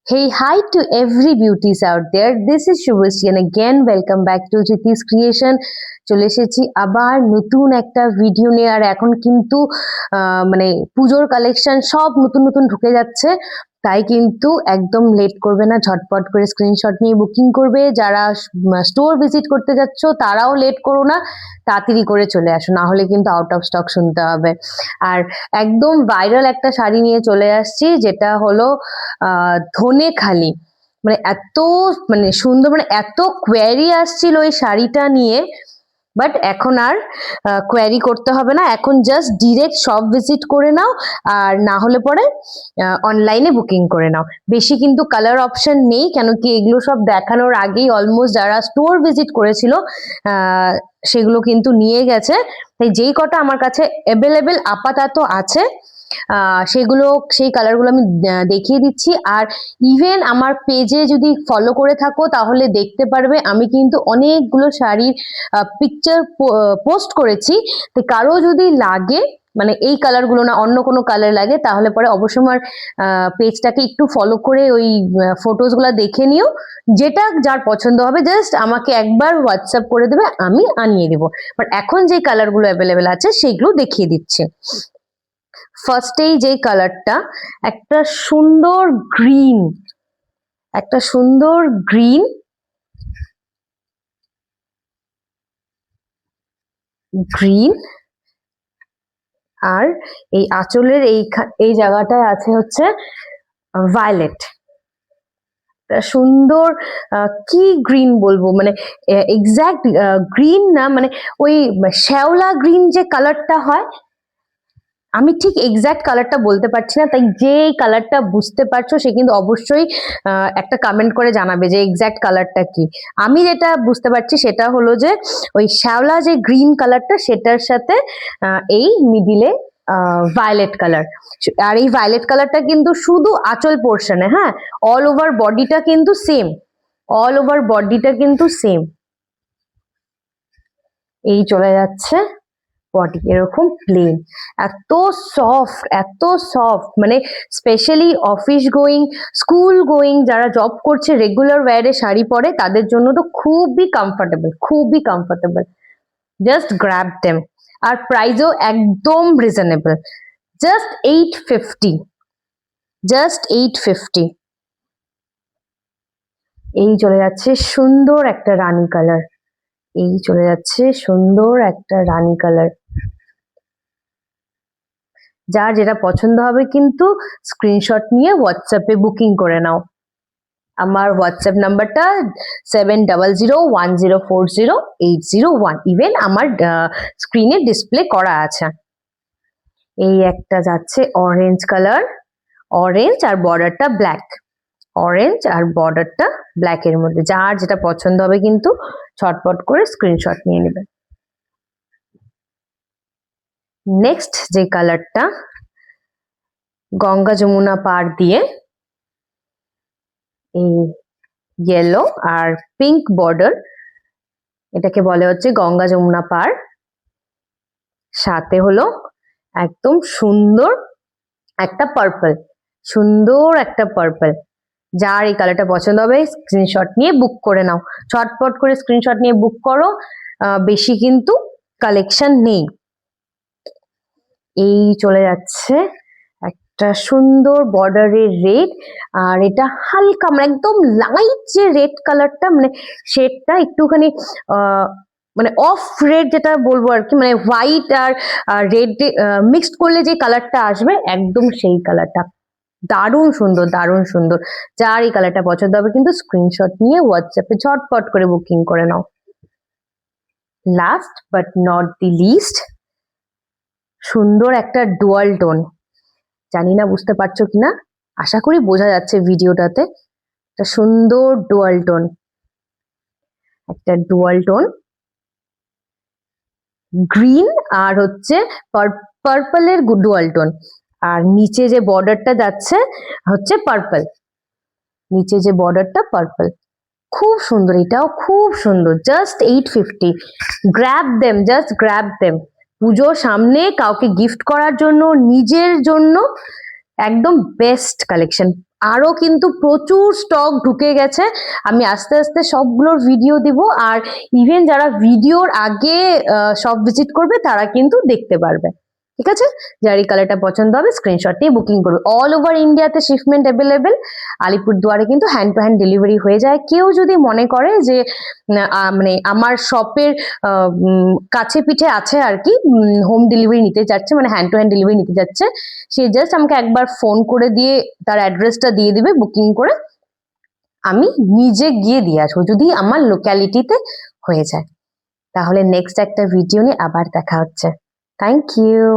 Hey, hi to every beauties out there. This is Shubhashri and again welcome back to Jiti's Creation. চলে এসেছি আবার নতুন একটা video নিয়ে। আর এখন কিন্তু মানে পুজোর কালেকশন সব নতুন নতুন ঢুকে যাচ্ছে, তাই কিন্তু একদম লেট করবে না, ঝটপট করে স্ক্রিনশট নিয়ে বুকিং করবে। যারা স্টোর ভিজিট করতে যাচ্ছ তারাও লেট করো না, তাড়াতাড়ি করে চলে আসো, না হলে কিন্তু আউট অফ স্টক শুনতে হবে। আর একদম ভাইরাল একটা শাড়ি নিয়ে চলে আসছি, যেটা হলো ধনেখালি। মানে এত সুন্দর, এত কোয়ারি আসছিল এই শাড়িটা নিয়ে, বাট এখন আর কোয়ারি করতে হবে না, এখন জাস্ট ডিরেক্ট শপ ভিজিট করে নাও, আর না হলে পরে অনলাইনে বুকিং করে নাও। বেশি কিন্তু কালার অপশন নেই, কেন কি এগুলো সব দেখানোর আগেই অলমোস্ট যারা স্টোর ভিজিট করেছিল সেগুলো কিন্তু নিয়ে গেছে। তাই যেই কটা আমার কাছে অ্যাভেলেবেল আপাতত আছে সেই কালারগুলো আমি দেখিয়ে দিচ্ছি। আর ইভেন আমার পেজে যদি ফলো করে থাকো তাহলে দেখতে পারবে আমি কিন্তু অনেকগুলো শাড়ির পিকচার পোস্ট করেছি। তো কারো যদি লাগে, মানে এই কালারগুলো না অন্য কোনো কালার লাগে, তাহলে পরে অবশ্যই আমার পেজটাকে একটু ফলো করে ওই ফটোসগুলো দেখে নিও। যেটা যার পছন্দ হবে জাস্ট আমাকে একবার হোয়াটসঅ্যাপ করে দেবে, আমি আনিয়ে দেবো। বাট এখন যে কালারগুলো অ্যাভেলেবেল আছে সেগুলো দেখিয়ে দিচ্ছে। ফার্স্টেই যে কালারটা, একটা সুন্দর গ্রিন, গ্রিন আর এই আঁচলের এই জায়গাটায় আছে হচ্ছে ভায়োলেট। সুন্দর কি গ্রিন বলবো, মানে এক্সাক্ট গ্রিন না, মানে ওই শ্যাওলা গ্রিন যে কালারটা হয়, আমি ঠিক এক্সাক্ট কালারটা বলতে পারছি না, তাই যে কালারটা বুঝতে পারছো সে কিন্তু অবশ্যই একটা কমেন্ট করে জানাবে যে এক্সাক্ট কালারটা কি। আমি যেটা বুঝতে পারছি সেটা হলো যে ওই শ্যাওলা যে গ্রিন কালারটা, সেটার সাথে এই মিডিলে ভায়োলেট কালার। আর এই ভায়োলেট কালারটা কিন্তু শুধু আঁচল পোর্শনে, হ্যাঁ, অল ওভার বডিটা কিন্তু সেম, এই চলে যাচ্ছে বডি এরকম প্লেন। এত সফট, মানে specially office going, school going, যারা জব করছে, রেগুলার ওয়্যারে শাড়ি পরে, তাদের জন্য তো খুবই কমফোর্টেবল। Just grab them. আর প্রাইসও একদম রিজনেবল, জাস্ট 850। এই চলে যাচ্ছে সুন্দর একটা রানী কালার। যার যেটা পছন্দ হবে কিন্তু স্ক্রিনশট নিয়ে হোয়াটসঅ্যাপে বুকিং করে নাও। আমার হোয়াটসঅ্যাপ নাম্বারটা 701010400801, ইভেন আমার স্ক্রিনে ডিসপ্লে করা আছে। এই একটা যাচ্ছে অরেঞ্জ কালার, অরেঞ্জ আর বর্ডারটা ব্ল্যাক এর মধ্যে। যার যেটা পছন্দ হবে কিন্তু ছটপট করে স্ক্রিনশট নিয়ে নেবে। নেক্সট যে কালারটা, গঙ্গা যমুনা পার দিয়ে এই ইয়েলো আর পিঙ্ক বর্ডার, এটাকে বলে হচ্ছে গঙ্গা যমুনা পার। সাথে হলো একদম সুন্দর একটা পার্পল। যার এই কালারটা পছন্দ হবে স্ক্রিনশট নিয়ে বুক করে নাও, চটপট করে স্ক্রিনশট নিয়ে বুক করো। বেশি কিন্তু কালেকশন নেই। এই চলে যাচ্ছে একটা সুন্দর বর্ডারের রেড, আর এটা হালকা, মানে একদম লাইট যে রেড কালারটা, মানে শেডটা একটুখানি মানে অফ রেড যেটা বলবো আর কি, মানে হোয়াইট আর রেড মিক্সড করলে যে কালারটা আসবে, একদম সেই কালারটা। দারুণ সুন্দর। যার এই কালারটা পছন্দ হবে কিন্তু স্ক্রিনশট নিয়ে হোয়াটসঅ্যাপে ঝটপট করে বুকিং করে নাও। Last but not the least, সুন্দর একটা ডুয়াল টোন। জানি না বুঝতে পারছো কিনা, আশা করি বোঝা যাচ্ছে ভিডিওটাতে। একটা সুন্দর ডুয়াল টোন, গ্রিন আর হচ্ছে পার্পলের ডুয়াল টোন। আর নিচে যে বর্ডারটা যাচ্ছে হচ্ছে পার্পল, খুব সুন্দর, এটাও খুব সুন্দর। জাস্ট 850। Grab them. পুজোর সামনে কাউকে গিফট করার জন্য, নিজের জন্য একদম বেস্ট কালেকশন। আরো কিন্তু প্রচুর স্টক ঢুকে গেছে। আমি আস্তে আস্তে সবগুলোর ভিডিও দিব, আর ইভেন যারা ভিডিওর আগে শপ ভিজিট করবে তারা কিন্তু দেখতে পারবে। ঠিক আছে, যার এই কালারটা পছন্দ হবে স্ক্রিনশট নিয়ে বুকিং করবে। অল ওভার ইন্ডিয়াতে শিপমেন্ট অ্যাভেলেবেল। আলিপুরদুয়ারে কিন্তু হ্যান্ড টু হ্যান্ড ডেলিভারি হয়ে যায়। কেউ যদি মনে করে যে মানে আমার শপের কাছে পিঠে আছে আর কি, হোম ডেলিভারি নিতে চাচ্ছে, মানে হ্যান্ড টু হ্যান্ড ডেলিভারি নিতে যাচ্ছে, সে জাস্ট আমাকে একবার ফোন করে দিয়ে তার অ্যাড্রেসটা দিয়ে দিবে বুকিং করে, আমি নিজে গিয়ে দিয়ে আসবো যদি আমার লোক্যালিটিতে হয়ে যায়। তাহলে নেক্সট একটা ভিডিও নিয়ে আবার দেখা হচ্ছে। Thank you.